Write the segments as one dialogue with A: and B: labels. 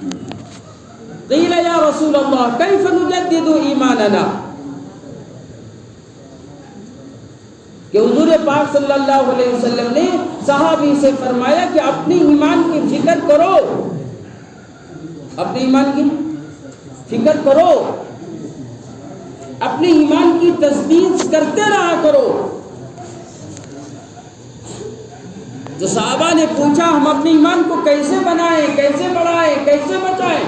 A: قیل یا رسول اللہ کیف نجدد ایماننا، کہ حضور پاک صلی اللہ علیہ وسلم نے صحابی سے فرمایا کہ اپنے ایمان کی فکر کرو، اپنے ایمان کی فکر کرو، اپنے ایمان کی تجدید کرتے رہا کرو۔ تو صحابہ نے پوچھا ہم اپنے ایمان کو کیسے بنائیں، کیسے بڑھائیں، کیسے بچائیں،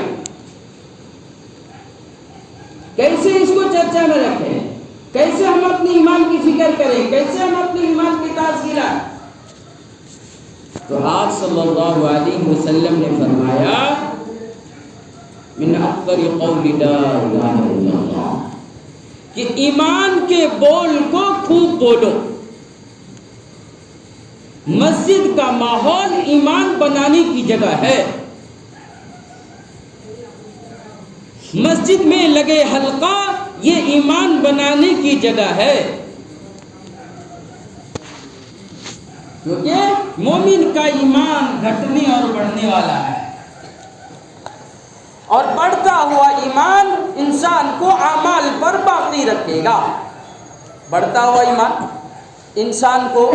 A: کیسے اس کو چرچا میں رکھیں، کیسے ہم اپنے ایمان کی فکر کریں، کیسے ہم اپنے ایمان کی تازگی لائیں؟ تو آپ صلی اللہ علیہ وسلم نے فرمایا من اکبر قول لا الہ الا اللہ، کہ ایمان کے بول کو خوب بولو۔ مسجد کا ماحول ایمان بنانے کی جگہ ہے، مسجد میں لگے حلقہ یہ ایمان بنانے کی جگہ ہے، کیونکہ مومن کا ایمان گھٹنے اور بڑھنے والا ہے، اور بڑھتا ہوا ایمان انسان کو اعمال پر باقی رکھے گا۔ بڑھتا ہوا ایمان انسان کو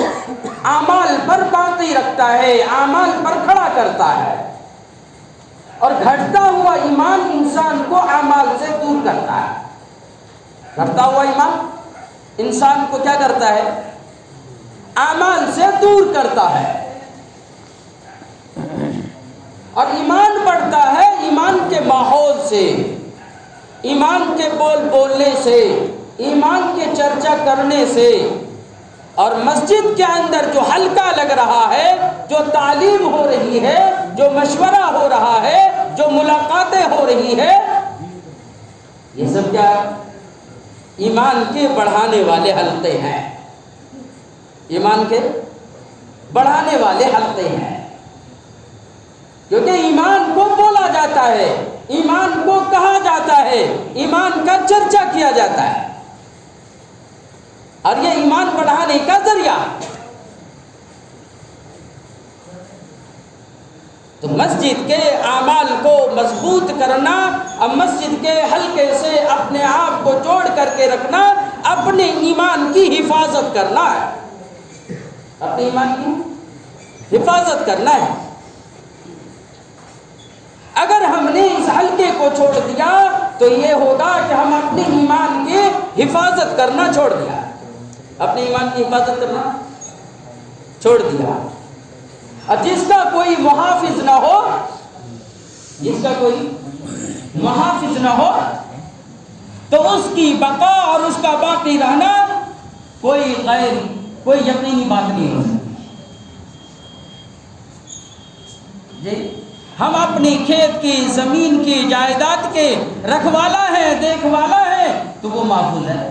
A: اعمال پر باقی رکھتا ہے، اعمال پر کھڑا کرتا ہے، اور گھٹتا ہوا ایمان انسان کو اعمال سے دور کرتا ہے۔ گھٹتا ہوا ایمان انسان کو کیا کرتا ہے؟ اعمال سے دور کرتا ہے، اور ایمان بڑھتا ہے ایمان کے ماحول سے، ایمان کے بول بولنے سے، ایمان کے چرچا کرنے سے۔ اور مسجد کے اندر جو حلقہ لگ رہا ہے، جو تعلیم ہو رہی ہے، جو مشورہ ہو رہا ہے، جو ملاقاتیں ہو رہی ہے، یہ سب کیا ایمان کے بڑھانے والے حلقے ہیں، ایمان کے بڑھانے والے حلقے ہیں۔ کیونکہ ایمان کو بولا جاتا ہے، ایمان کو کہا جاتا ہے، ایمان کا چرچا کیا جاتا ہے، اور یہ ایمان بڑھانے کا ذریعہ۔ تو مسجد کے اعمال کو مضبوط کرنا، اب مسجد کے حلقے سے اپنے آپ کو جوڑ کر کے رکھنا، اپنے ایمان کی حفاظت کرنا ہے، اپنے ایمان کی حفاظت کرنا ہے۔ اگر ہم نے اس حلقے کو چھوڑ دیا تو یہ ہوگا کہ ہم اپنے ایمان کی حفاظت کرنا چھوڑ دیا، اپنے ایمان کی حفاظت کرنا چھوڑ دیا۔ اور جس کا کوئی محافظ نہ ہو، جس کا کوئی محافظ نہ ہو، تو اس کی بقا اور اس کا باقی رہنا کوئی یقینی بات نہیں ہو سکتی۔ جی ہم اپنی کھیت کی، زمین کی، جائیداد کے رکھوالا ہے، دیکھ والا ہے، تو وہ محفوظ ہے۔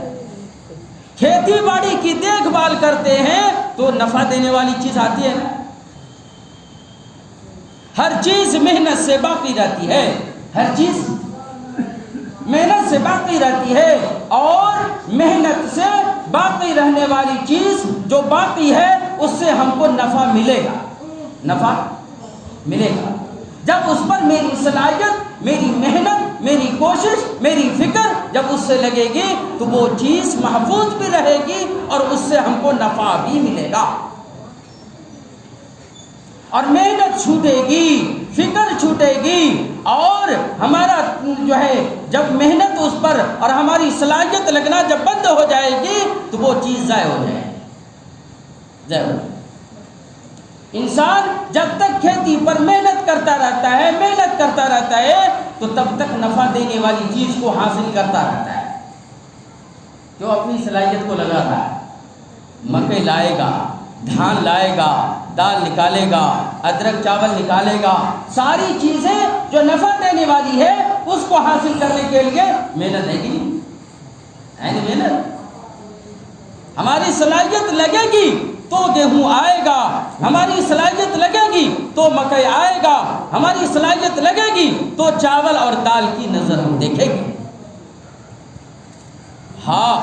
A: کھیتی باڑی کی دیکھ بھال کرتے ہیں تو نفع دینے والی چیز آتی ہے نا، ہر چیز محنت سے باقی رہتی ہے، ہر چیز محنت سے باقی رہتی ہے، اور محنت سے باقی رہنے والی چیز جو باقی ہے اس سے ہم کو نفع ملے گا، نفع ملے گا۔ جب اس پر میری صلاحیت، میری محنت، میری کوشش، میری فکر جب اس سے لگے گی تو وہ چیز محفوظ بھی رہے گی اور اس سے ہم کو نفع بھی ملے گا۔ اور محنت چھوٹے گی، فکر چھوٹے گی، اور ہمارا جو ہے جب محنت اس پر اور ہماری صلاحیت لگنا جب بند ہو جائے گی تو وہ چیز ضائع ہو جائے گی۔ انسان جب تک کھیتی پر محنت کرتا رہتا ہے، محنت کرتا رہتا ہے، تو تب تک نفع دینے والی چیز کو حاصل کرتا رہتا ہے۔ جو اپنی صلاحیت کو لگا رہا ہے، مکئی لائے گا، دھان لائے گا، دال نکالے گا، ادرک چاول نکالے گا، ساری چیزیں جو نفع دینے والی ہے اس کو حاصل کرنے کے لیے محنت ہے گی، ہے نا محنت۔ ہماری صلاحیت لگے گی تو گیہوں آئے گا، ہماری صلاحیت لگے گی تو مکئی آئے گا، ہماری صلاحیت لگے گی تو چاول اور دال کی نظر ہم دیکھیں گے۔ ہاں،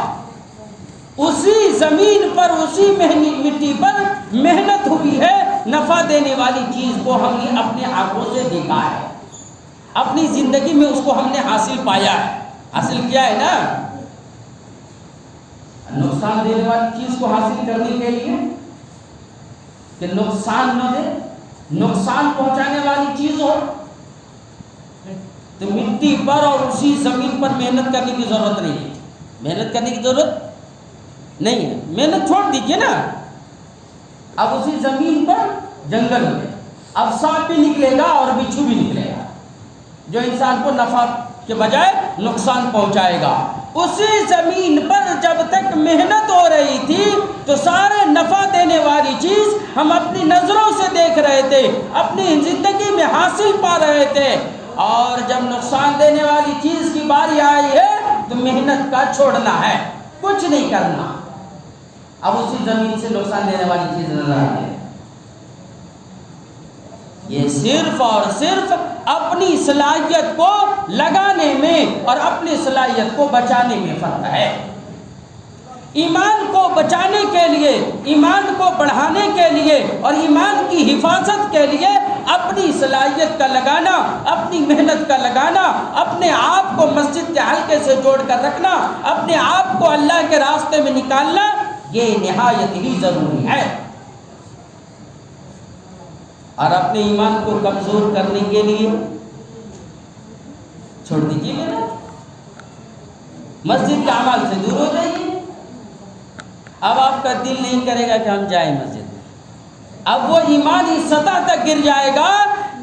A: اسی زمین پر، اسی مٹی پر محنت ہوئی ہے، نفع دینے والی چیز کو ہم نے اپنے آنکھوں سے دیکھا ہے، اپنی زندگی میں اس کو ہم نے حاصل پایا ہے، حاصل کیا ہے نا۔ نقصان دینے والی چیز کو حاصل کرنے کے لیے کہ نقصان نہ دے، نقصان پہنچانے والی چیز ہو تو مٹی پر اور اسی زمین پر محنت کرنے کی ضرورت نہیں ہے، محنت کرنے کی ضرورت نہیں ہے، محنت چھوڑ دیجیے نا۔ اب اسی زمین پر جنگل میں اب سانپ بھی نکلے گا اور بچھو بھی نکلے گا جو انسان کو نفع کے بجائے نقصان پہنچائے گا۔ اسی زمین پر جب تک محنت ہو رہی تھی تو سارے نفع دینے والی چیز ہم اپنی نظروں سے دیکھ رہے تھے، اپنی زندگی میں حاصل پا رہے تھے، اور جب نقصان دینے والی چیز کی باری آئی ہے تو محنت کا چھوڑنا ہے، کچھ نہیں کرنا۔ اب اسی زمین سے نقصان دینے والی چیز نظر آتی ہے۔ یہ صرف اور صرف اپنی صلاحیت کو لگانے میں اور اپنی صلاحیت کو بچانے میں فرق ہے۔ ایمان کو بچانے کے لیے، ایمان کو بڑھانے کے لیے اور ایمان کی حفاظت کے لیے اپنی صلاحیت کا لگانا، اپنی محنت کا لگانا، اپنے آپ کو مسجد کے حلقے سے جوڑ کر رکھنا، اپنے آپ کو اللہ کے راستے میں نکالنا، یہ نہایت ہی ضروری ہے۔ اور اپنے ایمان کو کمزور کرنے کے لیے چھوڑ دیجیے میرا، مسجد کے اعمال سے دور ہو جائیے۔ اب آپ کا دل نہیں کرے گا کہ ہم جائیں مسجد میں، اب وہ ایمانی سطح تک گر جائے گا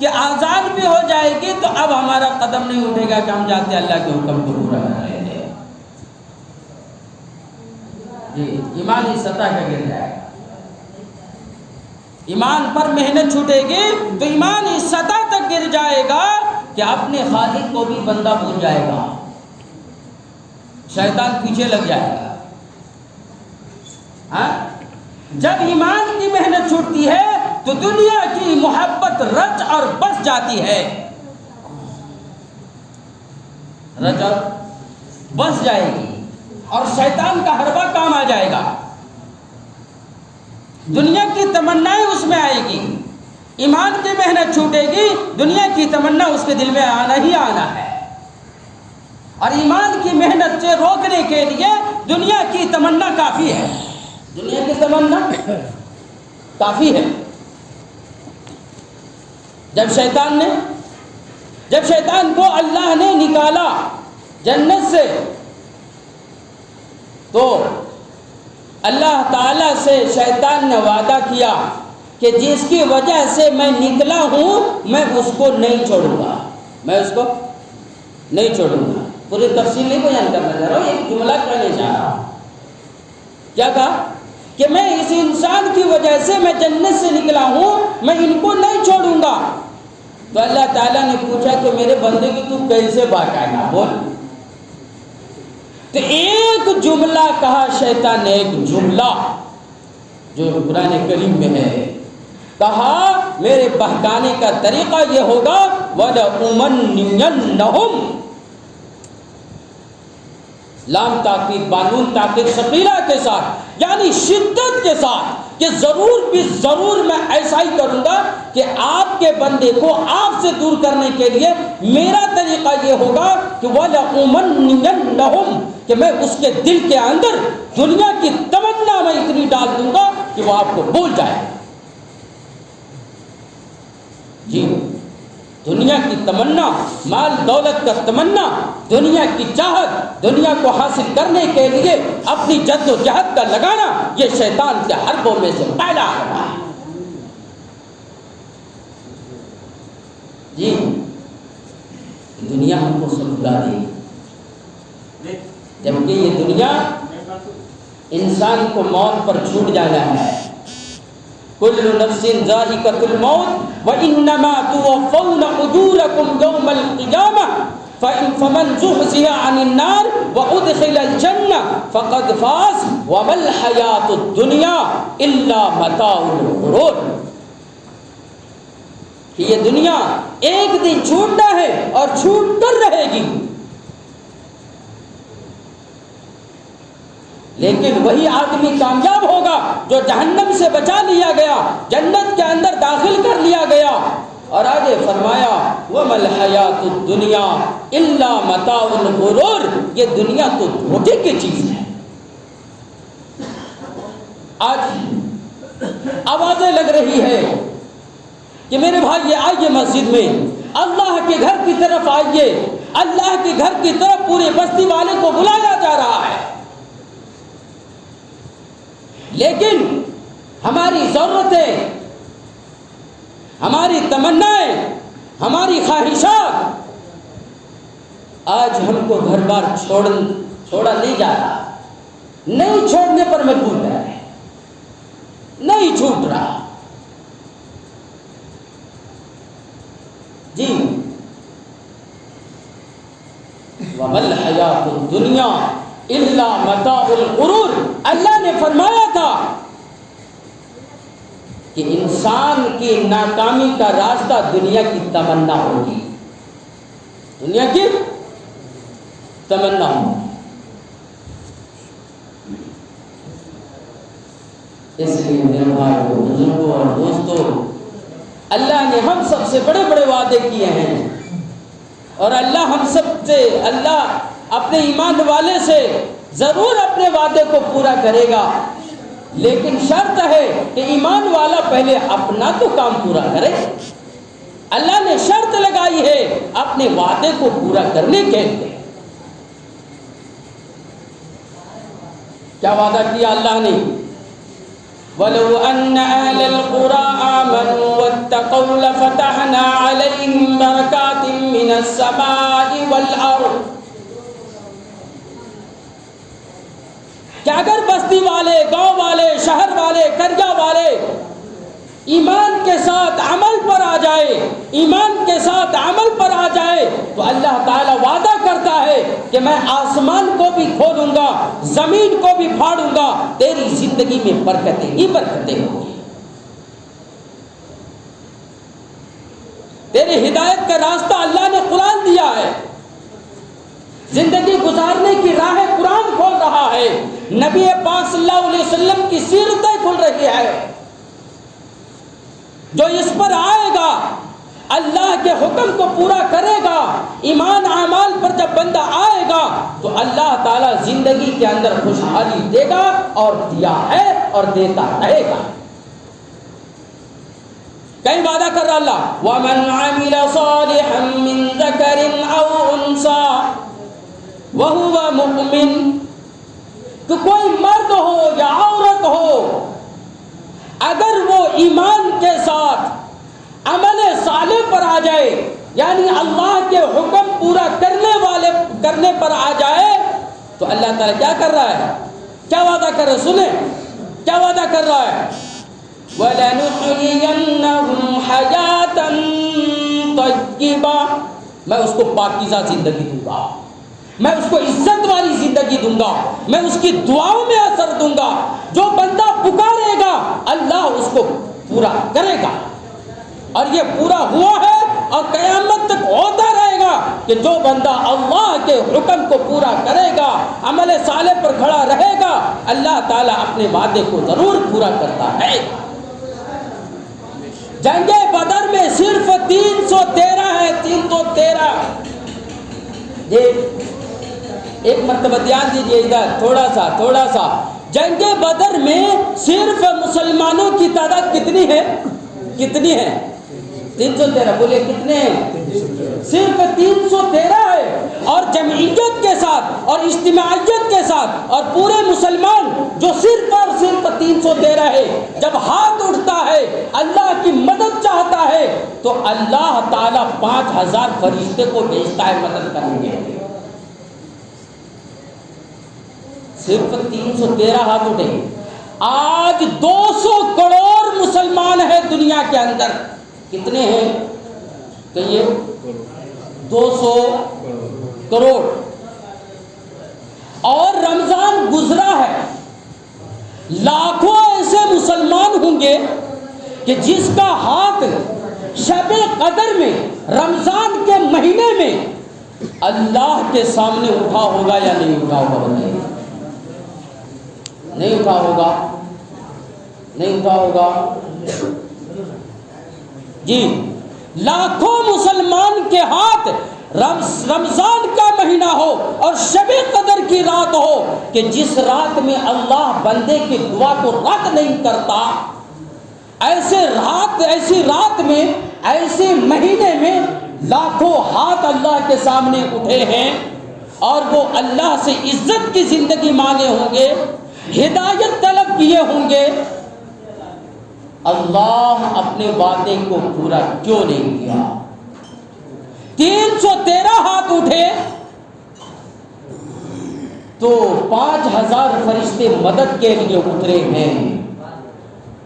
A: کہ آزان بھی ہو جائے گی تو اب ہمارا قدم نہیں اٹھے گا کہ ہم جاتے اللہ کے حکم کو پورا کر رہے تھے۔ جی، ایمانی سطح کا گر جائے گا۔ ایمان پر محنت چھوٹے گی تو ایمان اس سطح تک گر جائے گا کہ اپنے خالق کو بھی بندہ بھول جائے گا، شیطان پیچھے لگ جائے گا۔ جب ایمان کی محنت چھوٹتی ہے تو دنیا کی محبت رچ اور بس جاتی ہے، رچ اور بس جائے گی اور شیطان کا حربہ کام آ جائے گا، دنیا کی تمنائیں اس میں آئے گی۔ ایمان کی محنت چھوٹے گی، دنیا کی تمنا اس کے دل میں آنا ہی آنا ہے، اور ایمان کی محنت سے روکنے کے لیے دنیا کی تمنا کافی ہے، دنیا کی تمنا کافی ہے۔ جب شیطان کو اللہ نے نکالا جنت سے تو اللہ تعالیٰ سے شیطان نے وعدہ کیا کہ جس کی وجہ سے میں نکلا ہوں میں اس کو نہیں چھوڑوں گا، میں اس کو نہیں چھوڑوں گا۔ پوری تفصیل نہیں بیان کرنا چاہ رہا ہوں، ایک جملہ کہنے چاہ رہا ہوں۔ کیا کہا کہ میں اس انسان کی وجہ سے میں جنت سے نکلا ہوں، میں ان کو نہیں چھوڑوں گا۔ تو اللہ تعالیٰ نے پوچھا کہ میرے بندے کی تو کیسے بات آئے گا، بول۔ تو ایک جملہ کہا شیطان نے، ایک جملہ جو قرآن کریم میں ہے، کہا میرے بہکانے کا طریقہ یہ ہوگا وَلَأُمَنِّيَنَّهُمْ، لام تاکید بانون تاکید ثقیلہ کے ساتھ، یعنی شدت کے ساتھ کہ ضرور بھی ضرور میں ایسا ہی کروں گا کہ آپ کے بندے کو آپ سے دور کرنے کے لیے میرا طریقہ یہ ہوگا کہ وَلَأُمَنِّيَنَّهُمْ، کہ میں اس کے دل کے اندر دنیا کی تمنا میں اتنی ڈال دوں گا کہ وہ آپ کو بھول جائے۔ جی، دنیا کی تمنا، مال دولت کا تمنا، دنیا کی چاہت، دنیا کو حاصل کرنے کے لیے اپنی جد و جہد کا لگانا، یہ شیطان کے حربوں میں سے پہلا حربہ ہے۔ جی، دنیا ہم کو سمجھا دے، جبکہ یہ دنیا انسان کو موت پر چھوٹ جانا ہے۔ کل نفس ذائقۃ الموت وانما توفون اجورکم یوم القیامہ فمن زحزح عن النار وادخل الجنہ فقد فاز وما الحیاۃ الدنیا الا متاع الغرور، کہ یہ دنیا ایک دن چھوٹنا ہے اور چھوٹ کر رہے گی، لیکن وہی آدمی کامیاب ہوگا جو جہنم سے بچا لیا گیا، جنت کے اندر داخل کر لیا گیا۔ اور آگے فرمایا وَمَا الْحَيَاةُ الدُّنْيَا إِلَّا مَتَاعُ الْغُرُورِ، یہ دنیا تو دھوکے کی چیز ہے۔ آج آوازیں لگ رہی ہے کہ میرے بھائی آئیے مسجد میں، اللہ کے گھر کی طرف آئیے، اللہ کے گھر کی طرف پورے بستی والے کو بلایا جا رہا ہے، لیکن ہماری ضرورتیں، ہماری تمنائیں، ہماری خواہشات آج ہم کو گھر بار چھوڑا نہیں جا رہا، نہیں چھوڑنے پر مجبور ہے، نہیں چھوٹ رہا۔ جی وَمَا الْحَيَاةُ الدُّنْيَا إِلَّا مَتَاعُ الْغُرُورِ، اللہ نے فرمایا تھا کہ انسان کی ناکامی کا راستہ دنیا کی تمنا ہوگی، دنیا کی تمنا ہوگی۔ اس لیے میرے بھائیو، بزرگوں اور دوستوں، اللہ نے ہم سب سے بڑے بڑے وعدے کیے ہیں، اور اللہ ہم سب سے، اللہ اپنے ایمان والے سے ضرور اپنے وعدے کو پورا کرے گا، لیکن شرط ہے کہ ایمان والا پہلے اپنا تو کام پورا کرے۔ اللہ نے شرط لگائی ہے اپنے وعدے کو پورا کرنے کے لیے۔ کیا وعدہ کیا اللہ نے؟ وَلَوْ أَنَّ أَهْلَ الْقُرَىٰ آمَنُوا وَاتَّقَوْا لَفَتَحْنَا عَلَيْهِمْ بَرَكَاتٍ مِّنَ السَّمَاءِ وَالْأَرْضِ، کہ اگر بستی والے، گاؤں والے، شہر والے، قریہ والے ایمان کے ساتھ عمل پر آ جائے، ایمان کے ساتھ عمل پر آ جائے، تو اللہ تعالیٰ وعدہ کرتا ہے کہ میں آسمان کو بھی کھولوں گا، زمین کو بھی پھاڑوں گا، تیری زندگی میں برکتیں ہی برکتیں ہوں گی، تیری ہدایت کا راستہ اللہ نے قرآن دیا ہے، زندگی گزارنے کی راہ قرآن کھول رہا ہے، نبی پاک صلی اللہ علیہ وسلم کی سیرتیں کھل رہی ہے۔ جو اس پر آئے گا، اللہ کے حکم کو پورا کرے گا، ایمان اعمال پر جب بندہ آئے گا تو اللہ تعالیٰ زندگی کے اندر خوشحالی دے گا، اور دیا ہے اور دیتا رہے گا۔ کہیں وعدہ کر رہا اللہ، وَمَنْ عَمِلَ صَالِحًا مِّن ذَكَرٍ أَوْ أُنثَىٰ وَهُوَ مُؤْمِنٌ، کہ کوئی مرد ہو یا عورت ہو، اگر وہ ایمان کے ساتھ عمل صالح پر آ جائے، یعنی اللہ کے حکم پورا کرنے پر آ جائے، تو اللہ تعالیٰ کیا کر رہا ہے، کیا وعدہ کر رہا ہے؟ سنیں کیا وعدہ کر رہا ہے، وَلَنُحْيِيَنَّهُمْ حَيَاةً طَيِّبَةً، میں اس کو پاکیزہ زندگی دوں گا، میں اس کو عزت والی زندگی دوں گا، میں اس کی دعاؤں میں اثر دوں گا، جو بندہ پکارے گا اللہ اس کو پورا کرے گا، اور یہ پورا ہوا ہے اور قیامت تک ہوتا رہے گا کہ جو بندہ اللہ کے حکم کو پورا کرے گا، عمل صالح پر کھڑا رہے گا، اللہ تعالیٰ اپنے وعدے کو ضرور پورا کرتا ہے۔ جنگ بدر میں صرف 313 ہے، 313۔ ایک مرتبہ دھیان دیجیے ادھر، تھوڑا سا جنگ بدر میں صرف مسلمانوں کی تعداد کتنی ہے؟ 313، بولے کتنے ہیں؟ صرف 313 ہے، اور جمعیت کے ساتھ اور اجتماعیت کے ساتھ اور پورے مسلمان جو صرف اور صرف 313 ہے، جب ہاتھ اٹھتا ہے اللہ کی مدد چاہتا ہے تو اللہ تعالیٰ 5000 فرشتے کو بھیجتا ہے مدد کرنے کے لیے۔ صرف 313 ہاتھ اٹھے۔ آج 200 کروڑ مسلمان ہیں دنیا کے اندر۔ کتنے ہیں؟ کہیے 200 کروڑ۔ اور رمضان گزرا ہے، لاکھوں ایسے مسلمان ہوں گے کہ جس کا ہاتھ شب قدر میں، رمضان کے مہینے میں اللہ کے سامنے اٹھا ہوگا یا نہیں اٹھا ہوگا؟ بتائیے، نہیں اٹھا ہوگا، نہیں اٹھا ہوگا جی۔ لاکھوں مسلمان رمضان کا مہینہ ہو اور شب قدر کی رات ہو کہ جس رات میں اللہ بندے کی دعا کو رد نہیں کرتا، ایسی رات میں، ایسے مہینے میں لاکھوں ہاتھ اللہ کے سامنے اٹھے ہیں اور وہ اللہ سے عزت کی زندگی مانگے ہوں گے، ہدایت طلب کیے ہوں گے، اللہ اپنے وعدے کو پورا کیوں نہیں کیا؟ 313 ہاتھ اٹھے تو 5000 فرشتے مدد کے لیے اترے ہیں،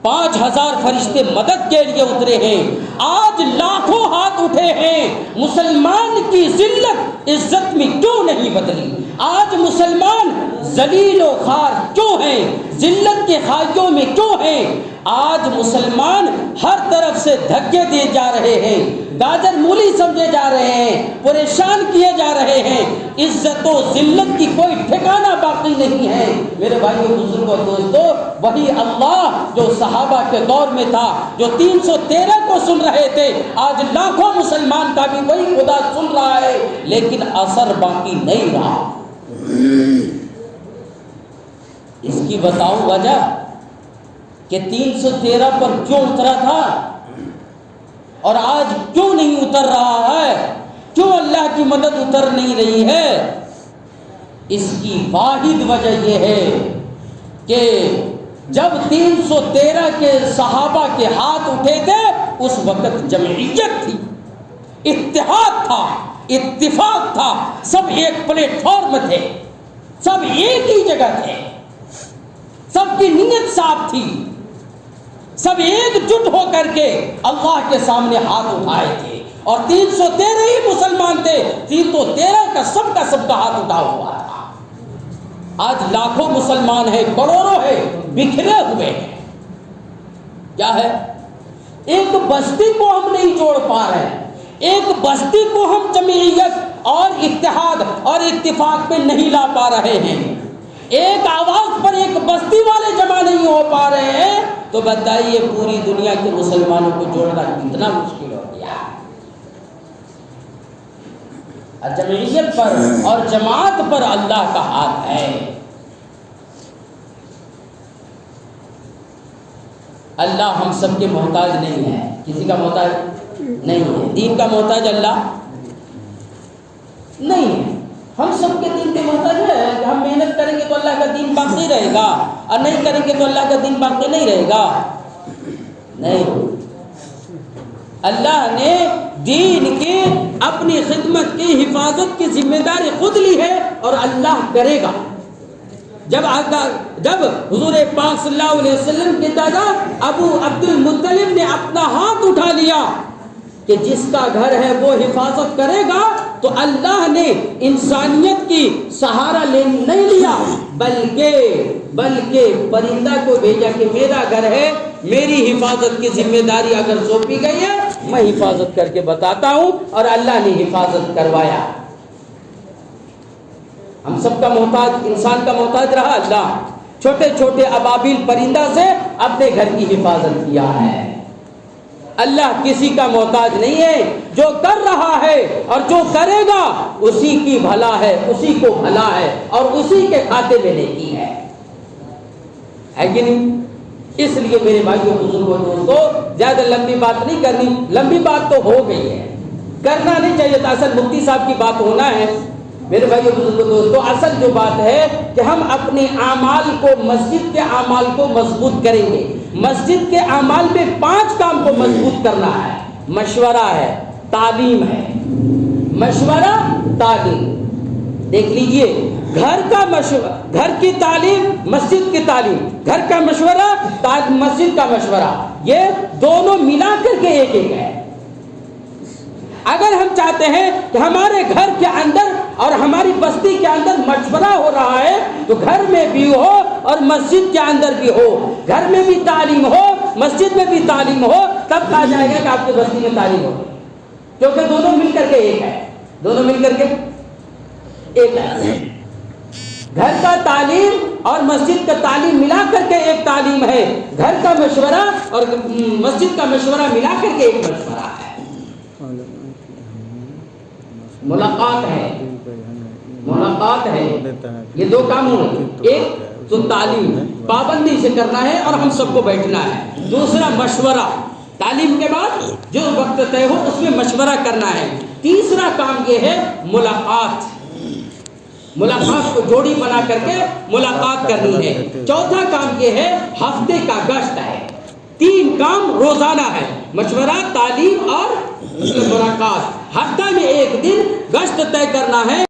A: 5000 فرشتے مدد کے لیے اترے ہیں۔ آج لاکھوں ہاتھ اٹھے ہیں، مسلمان کی ذلت عزت میں کیوں نہیں بدلی؟ آج مسلمان ذلیل و خوار کیوں ہیں؟ ذلت کے خائیوں میں کیوں ہیں؟ آج مسلمان ہر طرف سے دھکے دیے جا رہے ہیں، گاجر مولی سمجھے جا رہے ہیں، پریشان کیے جا رہے ہیں، عزت و ذلت کی کوئی ٹھکانہ باقی نہیں ہے۔ میرے بھائیو، بزرگوں، دوستو، وہی اللہ جو صحابہ کے دور میں تھا، جو 313 کو سن رہے تھے، آج لاکھوں مسلمان کا بھی وہی خدا سن رہا ہے، لیکن اثر باقی نہیں رہا۔ اس کی بتاؤ وجہ کہ 313 پر کیوں اترا تھا اور آج کیوں نہیں اتر رہا ہے؟ کیوں اللہ کی مدد اتر نہیں رہی ہے؟ اس کی واحد وجہ یہ ہے کہ جب 313 کے صحابہ کے ہاتھ اٹھے تھے، اس وقت جمعیت تھی، اتحاد تھا، اتفاق تھا، سب ایک پلیٹ فارم تھے، سب ایک ہی جگہ تھے، سب کی نیت صاف تھی، سب ایک جٹ ہو کر کے اللہ کے سامنے ہاتھ اٹھائے تھے، اور 313 ہی مسلمان تھے، 313 کا سب ہاتھ اٹھا ہوا تھا۔ آج لاکھوں مسلمان ہیں، کروڑوں ہیں، بکھرے ہوئے ہیں۔ کیا ہے؟ ایک بستی کو ہم نہیں جوڑ پا رہے ہیں، ایک بستی کو ہم جمعیت اور اتحاد اور اتفاق پہ نہیں لا پا رہے ہیں، ایک آواز پر ایک بستی والے جمع نہیں ہو پا رہے ہیں، تو بتائیے پوری دنیا کے مسلمانوں کو جوڑنا کتنا مشکل ہو گیا۔ جمعیت پر اور جماعت پر اللہ کا ہاتھ ہے۔ اللہ ہم سب کے محتاج نہیں ہے، کسی کا محتاج نہیں ہے، دین کا محتاج اللہ نہیں ہے، ہم سب کے دین کے محتاج ہے کہ ہم محنت کریں گے تو اللہ کا دین باقی رہے گا، اور نہیں کریں گے تو اللہ کا دین باقی نہیں رہے گا۔ نہیں، اللہ نے دین کی اپنی خدمت کی حفاظت کی ذمہ داری خود لی ہے، اور اللہ کرے گا۔ جب حضور پاک صلی اللہ علیہ وسلم کے دادا ابو عبد المطلب نے اپنا ہاتھ اٹھا لیا کہ جس کا گھر ہے وہ حفاظت کرے گا، تو اللہ نے انسانیت کی سہارا نہیں لیا، بلکہ پرندہ کو بھیجا کہ میرا گھر ہے، میری حفاظت کی ذمہ داری اگر سونپی گئی ہے، میں حفاظت کر کے بتاتا ہوں، اور اللہ نے حفاظت کروایا۔ ہم سب کا محتاج، انسان کا محتاج رہا اللہ، چھوٹے چھوٹے ابابیل پرندہ سے اپنے گھر کی حفاظت کیا ہے۔ اللہ کسی کا محتاج نہیں ہے، جو کر رہا ہے اور جو کرے گا اسی کی بھلا ہے، اسی کو بھلا ہے، اور اسی کے کھاتے میں نیکی ہے کہ نہیں؟ اس لیے میرے بھائیوں، بزرگوں، دوستوں، زیادہ لمبی بات نہیں کرنی، لمبی بات تو ہو گئی ہے، کرنا نہیں چاہیے تھا، اصل مفتی صاحب کی بات ہونا ہے۔ میرے بھائیوں، بزرگوں، دوستوں، اصل جو بات ہے کہ ہم اپنے اعمال کو، مسجد کے اعمال کو مضبوط کریں گے۔ مسجد کے اعمال میں 5 کام کو مضبوط کرنا ہے۔ مشورہ ہے، تعلیم ہے، مشورہ، تعلیم۔ دیکھ لیجئے، گھر کا مشورہ، گھر کی تعلیم، مسجد کی تعلیم، گھر کا مشورہ، مسجد کا مشورہ، یہ دونوں ملا کر کے ایک ہے۔ اگر ہم چاہتے ہیں کہ ہمارے گھر کے اندر اور ہماری بستی کے اندر مشورہ ہو رہا ہے، تو گھر میں بھی ہو اور مسجد کے اندر بھی ہو، گھر میں بھی تعلیم ہو، مسجد میں بھی تعلیم ہو، تب کہا جائے گا کہ آپ کی بستی میں تعلیم ہو، کیونکہ دونوں مل کر کے ایک ہے، دونوں مل کر کے ایک ہے۔ گھر کا تعلیم اور مسجد کا تعلیم ملا کر کے ایک تعلیم ہے، گھر کا مشورہ اور مسجد کا مشورہ ملا کر کے ایک مشورہ ہے۔ ملاقات ہے، ملاقات ہے، یہ دو کام ہوں، ایک تو تعلیم پابندی سے کرنا ہے اور ہم سب کو بیٹھنا ہے، دوسرا مشورہ، تعلیم کے بعد جو وقت طے ہو اس میں مشورہ کرنا ہے، تیسرا کام یہ ہے ملاقات، ملاقات کو جوڑی بنا کر کے ملاقات کرنی ہے، چوتھا کام یہ ہے ہفتے کا گشت ہے، 3 کام روزانہ ہے، مشورہ، تعلیم اور ملاقات، ہفتہ میں 1 دن گشت طے کرنا ہے۔